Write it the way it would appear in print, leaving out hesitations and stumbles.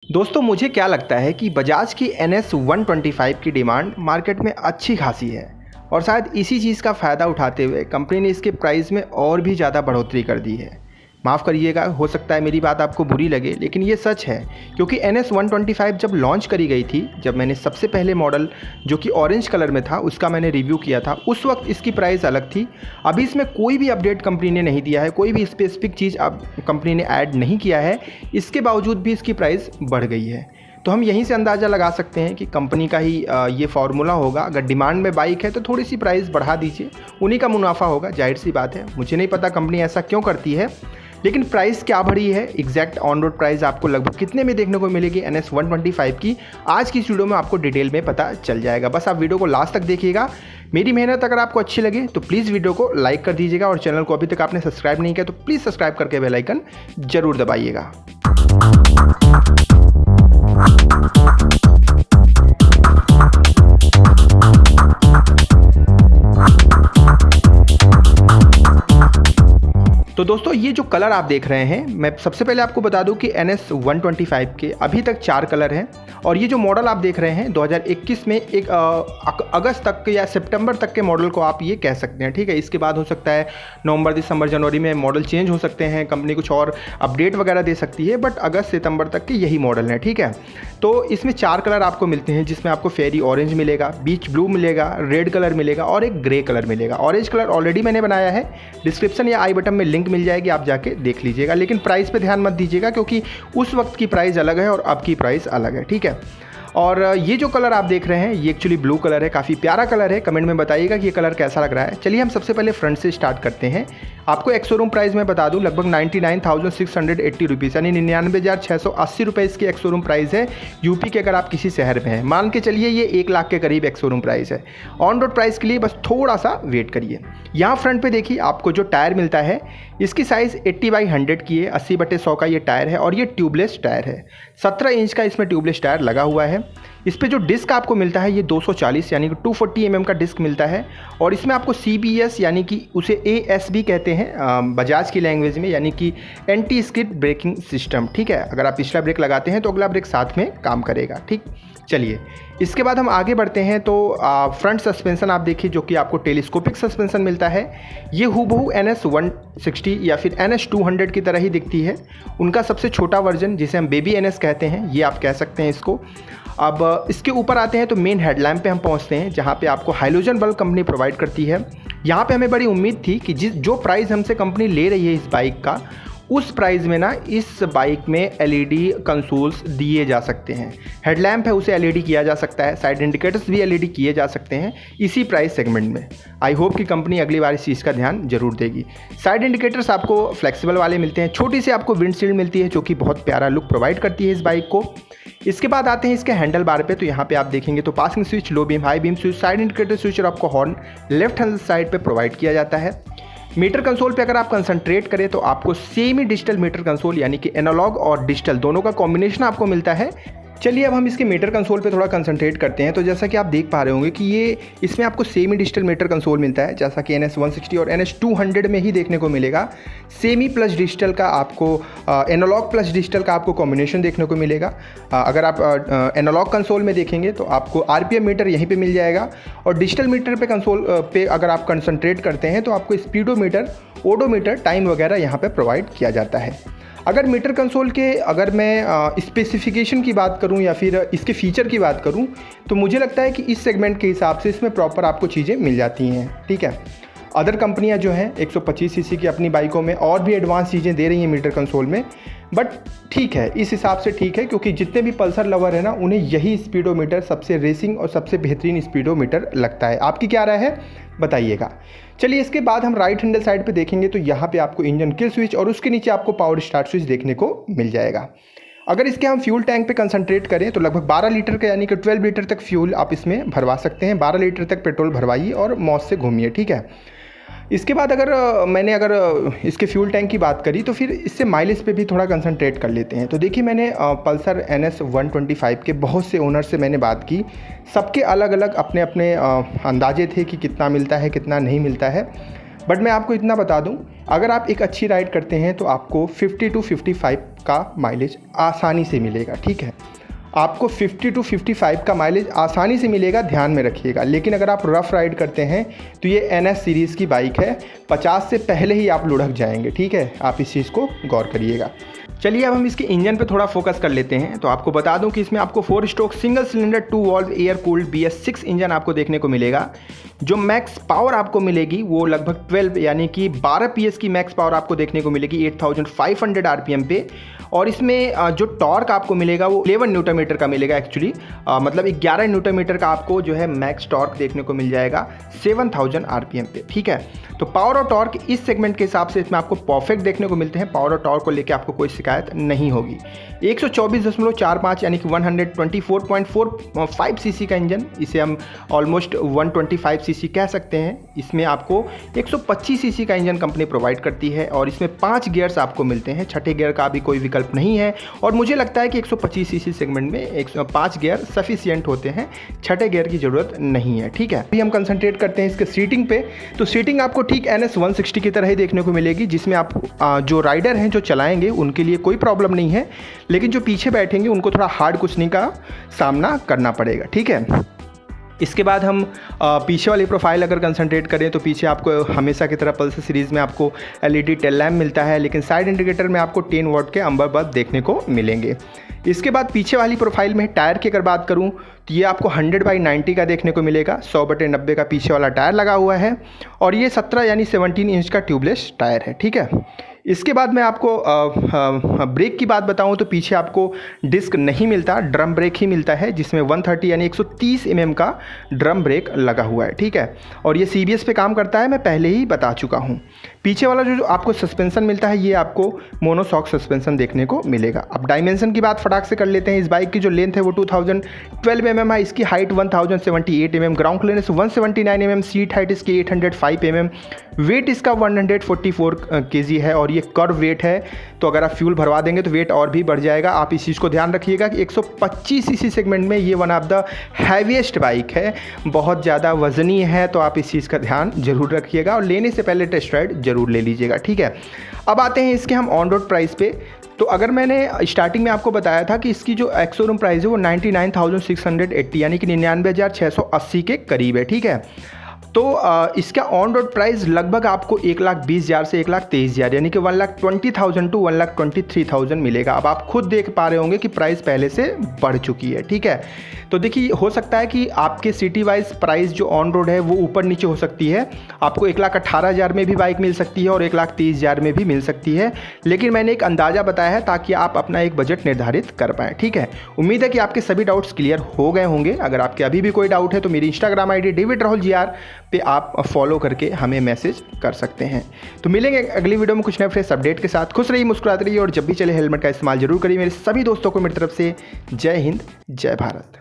दोस्तों मुझे क्या लगता है कि बजाज की NS 125 की डिमांड मार्केट में अच्छी खासी है और शायद इसी चीज़ का फ़ायदा उठाते हुए कंपनी ने इसके प्राइस में और भी ज़्यादा बढ़ोतरी कर दी है। माफ़ करिएगा, हो सकता है मेरी बात आपको बुरी लगे, लेकिन ये सच है क्योंकि NS 125 जब लॉन्च करी गई थी, जब मैंने सबसे पहले मॉडल जो कि ऑरेंज कलर में था उसका मैंने रिव्यू किया था, उस वक्त इसकी प्राइस अलग थी। अभी इसमें कोई भी अपडेट कंपनी ने नहीं दिया है, कोई भी स्पेसिफिक चीज़ अब कंपनी ने ऐड नहीं किया है, इसके बावजूद भी इसकी प्राइस बढ़ गई है। तो हम यहीं से अंदाज़ा लगा सकते हैं कि कंपनी का ही ये फार्मूला होगा। अगर डिमांड में बाइक है तो थोड़ी सी प्राइस बढ़ा दीजिए, उन्हीं का मुनाफा होगा, जाहिर सी बात है। मुझे नहीं पता कंपनी ऐसा क्यों करती है, लेकिन प्राइस क्या बढ़ी है, एग्जैक्ट ऑन रोड प्राइस आपको लगभग कितने में देखने को मिलेगी NS 125 की, आज की इस वीडियो में आपको डिटेल में पता चल जाएगा। बस आप वीडियो को लास्ट तक देखिएगा। मेरी मेहनत अगर आपको अच्छी लगे तो प्लीज़ वीडियो को लाइक कर दीजिएगा और चैनल को अभी तक आपने सब्सक्राइब नहीं किया तो प्लीज़ सब्सक्राइब करके बेल आइकन जरूर दबाइएगा। तो दोस्तों ये जो कलर आप देख रहे हैं, मैं सबसे पहले आपको बता दूं कि NS 125 के अभी तक 4 कलर हैं और ये जो मॉडल आप देख रहे हैं 2021 में एक अगस्त तक या सितंबर तक के मॉडल को आप ये कह सकते हैं, ठीक है। इसके बाद हो सकता है नवंबर, दिसंबर, जनवरी में मॉडल चेंज हो सकते हैं, कंपनी कुछ और अपडेट वगैरह दे सकती है, बट अगस्त सितंबर तक के यही मॉडल हैं, ठीक है। तो इसमें 4 कलर आपको मिलते हैं, जिसमें आपको फेरी ऑरेंज मिलेगा, बीच ब्लू मिलेगा, रेड कलर मिलेगा और एक ग्रे कलर मिलेगा। ऑरेंज कलर ऑलरेडी मैंने बनाया है, डिस्क्रिप्शन या आई बटन में लिंक मिल जाएगी, आप जाके देख लीजिएगा। लेकिन प्राइस पे ध्यान मत दीजिएगा क्योंकि उस वक्त की प्राइस अलग है और अब की प्राइस अलग है, ठीक है। और ये जो कलर आप देख रहे हैं ये एक्चुअली ब्लू कलर है, काफ़ी प्यारा कलर है। कमेंट में बताइएगा कि ये कलर कैसा लग रहा है। चलिए हम सबसे पहले फ्रंट से स्टार्ट करते हैं। आपको एक्स शोरूम प्राइस में बता दूं, लगभग 99,680 रुपीज़ यानी 99,680 रुपये इसकी एक्स शोरूम प्राइस है यूपी के, अगर आप किसी शहर में हैं। मान के चलिए ये 1 लाख के करीब एक्स शोरूम प्राइस है। ऑन रोड प्राइस के लिए बस थोड़ा सा वेट करिए। यहाँ फ्रंट पे देखिए आपको जो टायर मिलता है इसकी साइज़ 80/100 की है, 80/100 का ये टायर है और ये ट्यूबलेस टायर है। 17 इंच का इसमें ट्यूबलेस टायर लगा हुआ है। इस पे जो डिस्क आपको मिलता है ये 240 यानी कि 240 mm का डिस्क मिलता है और इसमें आपको CBS यानी कि उसे AS भी कहते हैं बजाज की लैंग्वेज में, यानी कि एंटी स्किड ब्रेकिंग सिस्टम, ठीक है। अगर आप पिछला ब्रेक लगाते हैं तो अगला ब्रेक साथ में काम करेगा, ठीक। चलिए इसके बाद हम आगे बढ़ते हैं तो फ्रंट सस्पेंशन आप देखिए जो कि आपको टेलीस्कोपिक सस्पेंशन मिलता है। ये हूबहू NS 160 या फिर NS 200 की तरह ही दिखती है। उनका सबसे छोटा वर्जन जिसे हम बेबी NS कहते हैं, ये आप कह सकते हैं इसको। अब इसके ऊपर आते हैं तो मेन हेडलैम्प पे हम पहुंचते हैं जहां पे आपको हाइलोजन बल्ब कंपनी प्रोवाइड करती है। यहाँ पे हमें बड़ी उम्मीद थी कि जो प्राइस हमसे कंपनी ले रही है इस बाइक का, उस प्राइस में ना इस बाइक में LED कंसोल्स दिए जा सकते हैं। हेडलैम्प है उसे LED किया जा सकता है, साइड इंडिकेटर्स भी LED किए जा सकते हैं इसी प्राइस सेगमेंट में। आई होप कि कंपनी अगली बार इस चीज़ का ध्यान जरूर देगी। साइड इंडिकेटर्स आपको फ्लेक्सिबल वाले मिलते हैं, छोटी सी आपको विंडशील्ड मिलती है जो कि बहुत प्यारा लुक प्रोवाइड करती है इस बाइक को। इसके बाद आते हैं इसके हैंडल बार पे, तो यहाँ पे आप देखेंगे तो passing switch, low beam, high beam switch, side indicator switch और आपको हॉर्न लेफ्ट हैंड साइड पे प्रोवाइड किया जाता है। मीटर कंसोल पे अगर आप कंसंट्रेट करें तो आपको सेमी डिजिटल मीटर कंसोल यानी कि एनालॉग और डिजिटल दोनों का कॉम्बिनेशन आपको मिलता है। चलिए अब हम इसके मीटर कंसोल पे थोड़ा कंसंट्रेट करते हैं। तो जैसा कि आप देख पा रहे होंगे कि ये इसमें आपको सेमी डिजिटल मीटर कंसोल मिलता है, जैसा कि NS 160 और NS 200 में ही देखने को मिलेगा। सेमी प्लस डिजिटल का आपको एनालॉग प्लस डिजिटल का आपको कॉम्बिनेशन देखने को मिलेगा। अगर आप एनालॉग कंसोल में देखेंगे तो आपको RPM मीटर यहीं पे मिल जाएगा और डिजिटल मीटर पे कंसोल पे अगर आप कंसंट्रेट करते हैं तो आपको स्पीडोमीटर, ओडोमीटर, टाइम वगैरह यहाँ पे प्रोवाइड किया जाता है। अगर मीटर कंसोल के अगर मैं स्पेसिफिकेशन की बात करूं या फिर इसके फीचर की बात करूं तो मुझे लगता है कि इस सेगमेंट के हिसाब से इसमें प्रॉपर आपको चीज़ें मिल जाती हैं, ठीक है। अदर कंपनियां जो हैं 125 सीसी की अपनी बाइकों में और भी एडवांस चीज़ें दे रही हैं मीटर कंसोल में, बट ठीक है, इस हिसाब से ठीक है क्योंकि जितने भी पल्सर लवर है ना उन्हें यही स्पीडोमीटर सबसे रेसिंग और सबसे बेहतरीन स्पीडोमीटर लगता है। आपकी क्या राय है बताइएगा। चलिए इसके बाद हम राइट हैंडल साइड पे देखेंगे तो यहाँ पे आपको इंजन किल स्विच और उसके नीचे आपको पावर स्टार्ट स्विच देखने को मिल जाएगा। अगर इसके हम फ्यूल टैंक पे कंसंट्रेट करें तो लगभग 12 लीटर का यानी कि 12 लीटर तक फ्यूल आप इसमें भरवा सकते हैं। 12 लीटर तक पेट्रोल भरवाइए और मौज से घूमिए, ठीक है। इसके बाद अगर इसके फ्यूल टैंक की बात करी तो फिर इससे माइलेज पे भी थोड़ा कंसंट्रेट कर लेते हैं। तो देखिए मैंने पल्सर NS 125 के बहुत से ओनर से मैंने बात की, सबके अलग अलग अपने अपने अंदाजे थे कि कितना मिलता है कितना नहीं मिलता है। बट मैं आपको इतना बता दूं, अगर आप एक अच्छी राइड करते हैं तो आपको 50 to 55 का माइलेज आसानी से मिलेगा, ठीक है। आपको 50 to 55 का माइलेज आसानी से मिलेगा, ध्यान में रखिएगा। लेकिन अगर आप रफ़ राइड करते हैं तो ये NS सीरीज़ की बाइक है, 50 से पहले ही आप लुढ़क जाएंगे, ठीक है। आप इस चीज़ को गौर करिएगा। चलिए अब हम इसके इंजन पे थोड़ा फोकस कर लेते हैं। तो आपको बता दूं कि इसमें आपको 4 stroke single cylinder 2 valve air cooled BS6 engine आपको देखने को मिलेगा। जो मैक्स पावर आपको मिलेगी वो लगभग 12 यानी कि 12 PS की मैक्स पावर आपको देखने को मिलेगी 8500 RPM पे। और इसमें जो टॉर्क आपको मिलेगा वो 11 न्यूटन मीटर का मिलेगा एक्चुअली, मतलब 11 न्यूटन मीटर का आपको जो है मैक्स टॉर्क देखने को मिल जाएगा 7000 RPM पे, ठीक है। तो पावर और टॉर्क इस सेगमेंट के हिसाब से इसमें आपको परफेक्ट देखने को मिलते हैं। पावर और टॉर्क को लेकर आपको कोई शिकायत नहीं होगी। 124.45 यानी कि 124.45 सीसी का इंजन, इसे हम ऑलमोस्ट 125 सीसी कह सकते हैं। इसमें आपको 125 सीसी का इंजन कंपनी प्रोवाइड करती है और इसमें 5 गियर्स आपको मिलते हैं, छठे गियर का भी कोई विकल्प नहीं है। और मुझे लगता है कि 125 सीसी सेगमेंट में 5 गियर सफिशिएंट होते हैं, छठे गियर की ज़रूरत नहीं है, ठीक है। अभी हम कंसंट्रेट करते हैं इसके सीटिंग पे। तो सीटिंग आपको ठीक NS 160 की तरह ही देखने को मिलेगी, जिसमें आप जो राइडर हैं जो चलाएंगे उनके लिए कोई प्रॉब्लम नहीं है, लेकिन जो पीछे बैठेंगे उनको थोड़ा हार्ड कुशनिंग का सामना करना पड़ेगा, ठीक है। इसके बाद हम पीछे वाली प्रोफाइल अगर कंसंट्रेट करें तो पीछे आपको हमेशा की तरह पल्सर सीरीज़ में आपको LED टेल लैम्प मिलता है, लेकिन साइड इंडिकेटर में आपको 10 वॉट के अम्बर बल्ब देखने को मिलेंगे। इसके बाद पीछे वाली प्रोफाइल में टायर की अगर बात करूं तो ये आपको 100/90 का देखने को मिलेगा, 100/90 का पीछे वाला टायर लगा हुआ है और ये 17 यानी 17 इंच का ट्यूबलेस टायर है, ठीक है। इसके बाद मैं आपको ब्रेक की बात बताऊं तो पीछे आपको डिस्क नहीं मिलता, ड्रम ब्रेक ही मिलता है, जिसमें 130 यानी 130 mm का ड्रम ब्रेक लगा हुआ है, ठीक है। और ये CBS पे काम करता है, मैं पहले ही बता चुका हूँ। पीछे वाला जो आपको सस्पेंशन मिलता है ये आपको मोनोशॉक सस्पेंशन देखने को मिलेगा। अब डायमेंशन की बात फटाक से कर लेते हैं। इस बाइक की जो लेंथ है वो 2012 mm है, इसकी height 1078 mm, ground clearance 179 mm, seat height इसकी 805 mm, वेट इसका 144 kg है और ये कर्व वेट है। तो अगर आप फ्यूल भरवा देंगे तो वेट और भी बढ़ जाएगा। आप इस चीज़ को ध्यान रखिएगा कि 125 सीसी सेगमेंट में ये one of the heaviest bike है, बहुत ज़्यादा वजनी है। तो आप इस चीज़ का ध्यान जरूर रखिएगा और लेने से पहले टेस्ट राइड जरूर ले लीजिएगा, ठीक है। अब आते हैं इसके हम ऑन रोड प्राइस पे। तो अगर मैंने स्टार्टिंग में आपको बताया था कि इसकी जो एक्स शोरूम प्राइस है वो 99,680 यानी कि 99,680 के करीब है, ठीक है। तो इसका ऑन रोड प्राइस लगभग आपको 1,20,000 से 1,23,000 यानी कि 1,20,000 to 1,23,000 मिलेगा। अब आप खुद देख पा रहे होंगे कि प्राइस पहले से बढ़ चुकी है, ठीक है। तो देखिए हो सकता है कि आपके सिटी वाइज प्राइस जो ऑन रोड है वो ऊपर नीचे हो सकती है। आपको 1,18,000 में भी बाइक मिल सकती है और 1,30,000 में भी मिल सकती है, लेकिन मैंने एक अंदाज़ा बताया है ताकि आप अपना एक बजट निर्धारित कर पाएँ, ठीक है। उम्मीद है कि आपके सभी डाउट्स क्लियर हो गए होंगे। अगर आपके अभी भी कोई डाउट है तो मेरी इंस्टाग्राम ID DavidRahulGR पे आप फॉलो करके हमें मैसेज कर सकते हैं। तो मिलेंगे अगली वीडियो में कुछ नए फ्रेश अपडेट के साथ। खुश रहिए, मुस्कुराते रहिए और जब भी चले हेलमेट का इस्तेमाल जरूर करिए। मेरे सभी दोस्तों को मेरी तरफ से जय हिंद, जय भारत।